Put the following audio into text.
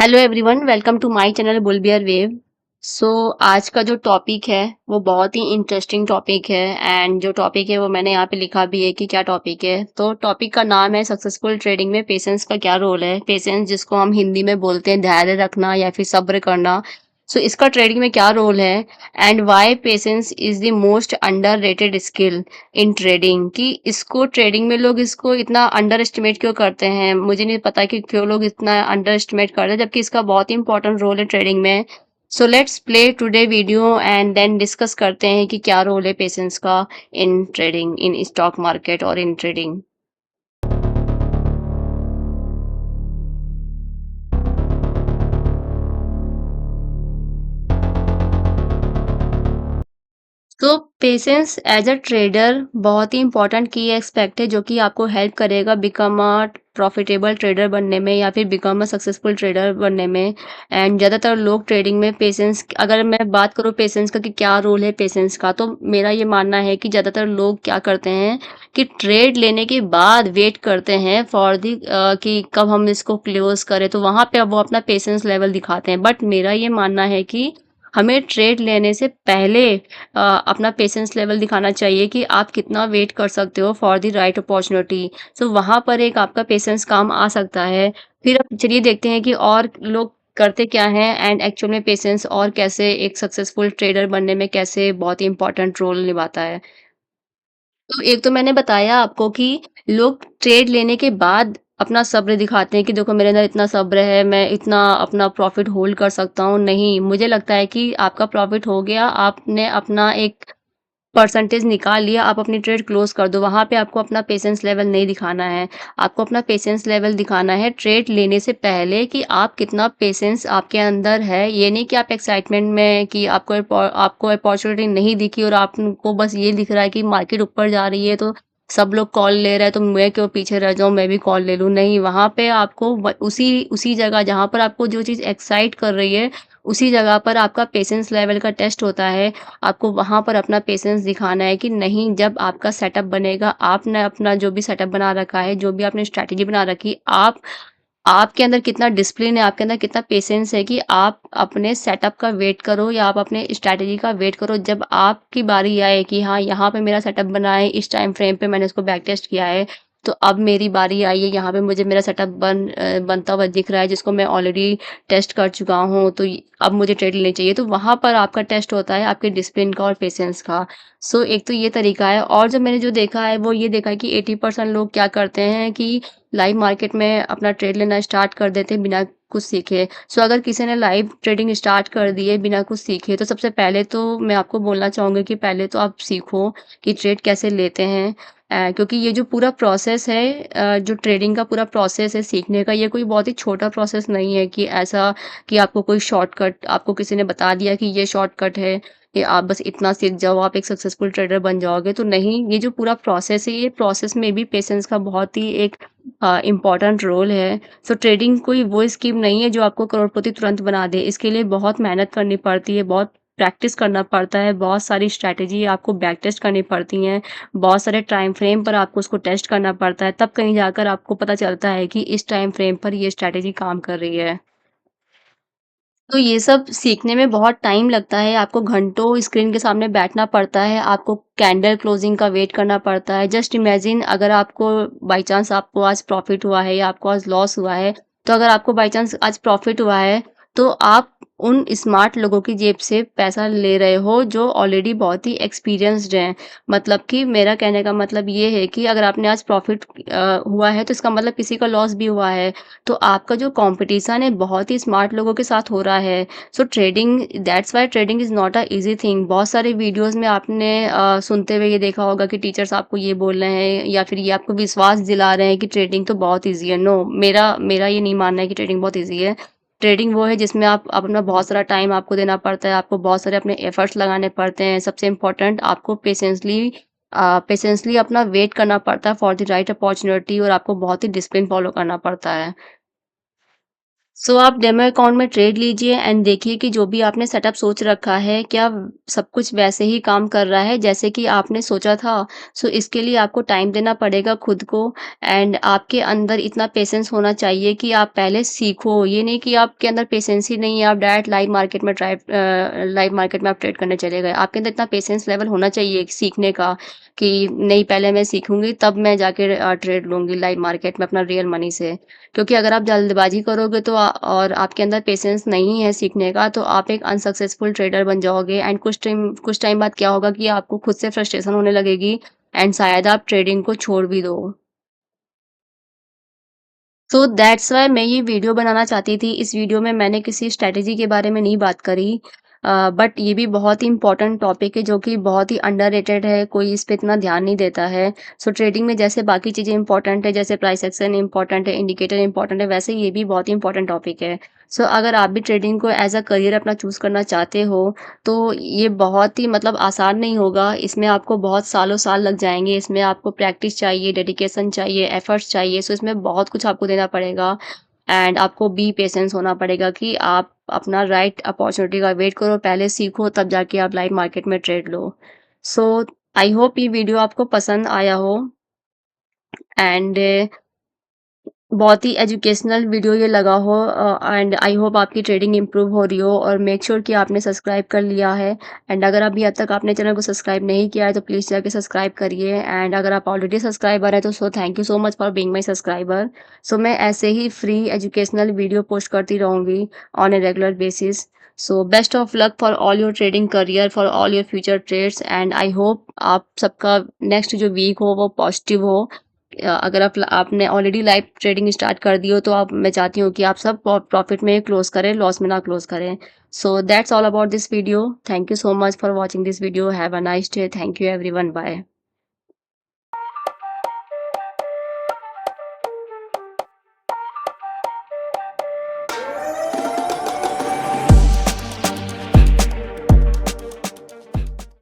Hello everyone, welcome to my channel bull bear wave. So आज का जो टॉपिक है वो बहुत ही इंटरेस्टिंग टॉपिक है एंड जो टॉपिक है वो मैंने यहाँ पे लिखा भी है कि क्या टॉपिक है। तो टॉपिक का नाम है सक्सेसफुल ट्रेडिंग में पेशेंस का क्या रोल है। पेशेंस जिसको हम हिंदी में बोलते हैं धैर्य रखना या फिर सब्र करना। सो इसका ट्रेडिंग में क्या रोल है and why patience is the most underrated skill in trading. कि इसको ट्रेडिंग में लोग इसको इतना अंडर एस्टिमेट क्यों करते हैं, मुझे नहीं पता कि क्यों लोग इतना अंडर एस्टिमेट करते हैं, जबकि इसका बहुत ही इंपॉर्टेंट रोल है ट्रेडिंग में। So let's play today video and then discuss करते हैं कि क्या रोल है पेशेंस का in trading, in stock market और इन ट्रेडिंग। तो पेशेंस एज अ ट्रेडर बहुत ही इंपॉर्टेंट की एस्पेक्ट है जो कि आपको हेल्प करेगा बिकम अ प्रॉफिटेबल ट्रेडर बनने में या फिर बिकम अ सक्सेसफुल ट्रेडर बनने में। एंड ज़्यादातर लोग ट्रेडिंग में पेशेंस, अगर मैं बात करूँ पेशेंस का कि क्या रोल है पेशेंस का, तो मेरा ये मानना है कि ज़्यादातर लोग क्या करते हैं कि ट्रेड लेने के बाद वेट करते हैं फॉर दी कि कब हम इसको क्लोज करें, तो वहाँ पे अब वो अपना पेशेंस लेवल दिखाते हैं। बट मेरा ये मानना है कि हमें ट्रेड लेने से पहले अपना पेशेंस लेवल दिखाना चाहिए कि आप कितना वेट कर सकते हो फॉर द राइट अपॉर्चुनिटी। सो वहाँ पर एक आपका पेशेंस काम आ सकता है। फिर अब चलिए देखते हैं कि और लोग करते क्या हैं एंड एक्चुअल में पेशेंस और कैसे एक सक्सेसफुल ट्रेडर बनने में कैसे बहुत ही इंपॉर्टेंट रोल निभाता है। तो एक तो मैंने बताया आपको कि लोग ट्रेड लेने के बाद अपना सब्र दिखाते हैं कि देखो मेरे अंदर इतना सब्र है, मैं इतना अपना प्रॉफिट होल्ड कर सकता हूँ। नहीं, मुझे लगता है कि आपका प्रॉफिट हो गया, आपने अपना एक परसेंटेज निकाल लिया, आप अपनी ट्रेड क्लोज़ कर दो, वहाँ पे आपको अपना पेशेंस लेवल नहीं दिखाना है। आपको अपना पेशेंस लेवल दिखाना है ट्रेड लेने से पहले कि आप कितना पेशेंस आपके अंदर है। ये नहीं कि आप एक्साइटमेंट में कि आपको अपॉर्च्युनिटी नहीं दिखी और आपको बस ये दिख रहा है कि मार्केट ऊपर जा रही है तो सब लोग कॉल ले रहे हैं तो मैं क्यों पीछे रह जाऊँ, मैं भी कॉल ले लूँ। नहीं, वहाँ पे आपको व उसी उसी जगह जहाँ पर आपको जो चीज़ एक्साइट कर रही है, उसी जगह पर आपका पेशेंस लेवल का टेस्ट होता है। आपको वहाँ पर अपना पेशेंस दिखाना है कि नहीं, जब आपका सेटअप बनेगा, आपने अपना जो भी सेटअप बना रखा है, जो भी आपने स्ट्रैटेजी बना रखी, आपके अंदर कितना डिसिप्लिन है, आपके अंदर कितना पेशेंस है कि आप अपने सेटअप का वेट करो या आप अपने स्ट्रैटेजी का वेट करो। जब आपकी बारी आए कि हाँ, यहाँ पे मेरा सेटअप बना है, इस टाइम फ्रेम पे मैंने उसको बैक टेस्ट किया है, तो अब मेरी बारी आई है, यहाँ पे मुझे मेरा सेटअप बनता हुआ दिख रहा है, जिसको मैं ऑलरेडी टेस्ट कर चुका हूँ, तो अब मुझे ट्रेड लेनी चाहिए। तो वहाँ पर आपका टेस्ट होता है आपके डिसिप्लिन का और पेशेंस का। सो एक तो ये तरीका है। और जो मैंने जो देखा है वो ये देखा है कि 80% लोग क्या करते हैं कि लाइव मार्केट में अपना ट्रेड लेना स्टार्ट कर देते हैं बिना कुछ सीखे। सो अगर किसी ने लाइव ट्रेडिंग स्टार्ट कर दी है बिना कुछ सीखे, तो सबसे पहले तो मैं आपको बोलना चाहूँगी कि पहले तो आप सीखो कि ट्रेड कैसे लेते हैं। क्योंकि ये जो पूरा प्रोसेस है, जो ट्रेडिंग का पूरा प्रोसेस है सीखने का, ये कोई बहुत ही छोटा प्रोसेस नहीं है कि ऐसा कि आपको कोई शॉर्टकट आपको किसी ने बता दिया कि ये शॉर्टकट है, कि आप बस इतना सीख जाओ, आप एक सक्सेसफुल ट्रेडर बन जाओगे। तो नहीं, ये जो पूरा प्रोसेस है, ये प्रोसेस में भी पेशेंस का बहुत ही एक इम्पोर्टेंट रोल है। सो ट्रेडिंग कोई वो स्कीम नहीं है जो आपको करोड़पति तुरंत बना दे। इसके लिए बहुत मेहनत करनी पड़ती है, बहुत प्रैक्टिस करना पड़ता है, बहुत सारी स्ट्रैटेजी आपको बैक टेस्ट करनी पड़ती हैं, बहुत सारे टाइम फ्रेम पर आपको उसको टेस्ट करना पड़ता है, तब कहीं जाकर आपको पता चलता है कि इस टाइम फ्रेम पर ये स्ट्रैटेजी काम कर रही है। तो ये सब सीखने में बहुत टाइम लगता है, आपको घंटों स्क्रीन के सामने बैठना पड़ता है, आपको कैंडल क्लोजिंग का वेट करना पड़ता है। जस्ट इमेजिन, अगर आपको बाय चांस आपको आज प्रॉफ़िट हुआ है या आपको आज लॉस हुआ है, तो अगर आपको बाय चांस आज प्रॉफ़िट हुआ है, तो आप उन स्मार्ट लोगों की जेब से पैसा ले रहे हो जो ऑलरेडी बहुत ही एक्सपीरियंस्ड हैं। मतलब कि मेरा कहने का मतलब ये है कि अगर आपने आज प्रॉफ़िट हुआ है, तो इसका मतलब किसी का लॉस भी हुआ है। तो आपका जो कॉम्पिटिशन है बहुत ही स्मार्ट लोगों के साथ हो रहा है। सो trading, that's why trading is not a easy thing. बहुत सारे वीडियोज़ में आपने सुनते हुए ये देखा होगा कि टीचर्स आपको ये बोल रहे हैं या फिर ये आपको विश्वास दिला रहे हैं कि ट्रेडिंग तो बहुत ईज़ी है। नो, मेरा मेरा ये नहीं मानना है कि ट्रेडिंग बहुत ईज़ी है। ट्रेडिंग वो है जिसमें आप अपना बहुत सारा टाइम आपको देना पड़ता है, आपको बहुत सारे अपने एफर्ट्स लगाने पड़ते हैं। सबसे इम्पोर्टेंट, आपको पेशेंसली अपना वेट करना पड़ता है फॉर द राइट अपॉर्च्युनिटी, और आपको बहुत ही डिसिप्लिन फॉलो करना पड़ता है। सो आप डेमो अकाउंट में ट्रेड लीजिए एंड देखिए कि जो भी आपने सेटअप सोच रखा है, क्या सब कुछ वैसे ही काम कर रहा है जैसे कि आपने सोचा था? सो इसके लिए आपको टाइम देना पड़ेगा खुद को एंड आपके अंदर इतना पेशेंस होना चाहिए कि आप पहले सीखो। ये नहीं कि आपके अंदर पेशेंस ही नहीं है, आप डायरेक्ट लाइव मार्केट में आप ट्रेड करने चले गए। आपके अंदर इतना पेशेंस लेवल होना चाहिए सीखने का कि नहीं, पहले मैं सीखूँगी तब मैं जाके ट्रेड लूँगी लाइव मार्केट में अपना रियल मनी से। क्योंकि अगर आप जल्दबाज़ी करोगे तो और आपके अंदर पेशेंस नहीं है सीखने का, तो आप एक अनसक्सेसफुल ट्रेडर बन जाओगे एंड कुछ टाइम बाद क्या होगा कि आपको खुद से फ्रस्ट्रेशन होने लगेगी एंड शायद आप ट्रेडिंग को छोड़ भी दो। सो दैट्स व्हाई मैं ये वीडियो बनाना चाहती थी। इस वीडियो में मैंने किसी स्ट्रैटेजी के बारे में नहीं बात करी, बट ये भी बहुत ही इम्पोर्टेंट टॉपिक है जो कि बहुत ही अंडररेटेड है, कोई इस पे इतना ध्यान नहीं देता है। सो ट्रेडिंग में जैसे बाकी चीज़ें इम्पोर्टेंट है, जैसे प्राइस एक्शन इम्पोर्टेंट है, इंडिकेटर इम्पोर्टेंट है, वैसे ये भी बहुत ही इम्पोर्टेंट टॉपिक है। सो अगर आप भी ट्रेडिंग को एज़ अ करियर अपना चूज़ करना चाहते हो, तो ये बहुत ही मतलब आसान नहीं होगा। इसमें आपको बहुत सालों-साल लग जाएँगे। इसमें आपको प्रैक्टिस चाहिए, डेडिकेशन चाहिए, एफर्ट्स चाहिए। सो इसमें बहुत कुछ आपको देना पड़ेगा एंड आपको बी पेशेंस होना पड़ेगा कि आप अपना राइट अपॉर्च्युनिटी का वेट करो, पहले सीखो तब जाके आप लाइव मार्केट में trade low. So I hope ये वीडियो आपको पसंद आया हो एंड बहुत ही एजुकेशनल वीडियो ये लगा हो एंड आई होप आपकी ट्रेडिंग इम्प्रूव हो रही हो और मेक श्योर कि आपने सब्सक्राइब कर लिया है एंड अगर अभी अब तक आपने चैनल को सब्सक्राइब नहीं किया है तो प्लीज़ जाके सब्सक्राइब करिए एंड अगर आप ऑलरेडी सब्सक्राइबर हैं तो thank you so much for being my subscriber. So मैं ऐसे ही फ्री एजुकेशनल वीडियो पोस्ट करती रहूँगी on a regular basis. So best of luck for all your trading career, for all your future trades and I hope आप सबका next जो week हो वो पॉजिटिव हो। अगर आपने ऑलरेडी लाइव ट्रेडिंग स्टार्ट कर दी हो तो आप मैं चाहती हूँ कि आप सब प्रॉफिट में क्लोज करें, लॉस में ना क्लोज करें। So that's all about this video. Thank you so much for watching this video. Have a nice day. Thank you everyone. Bye.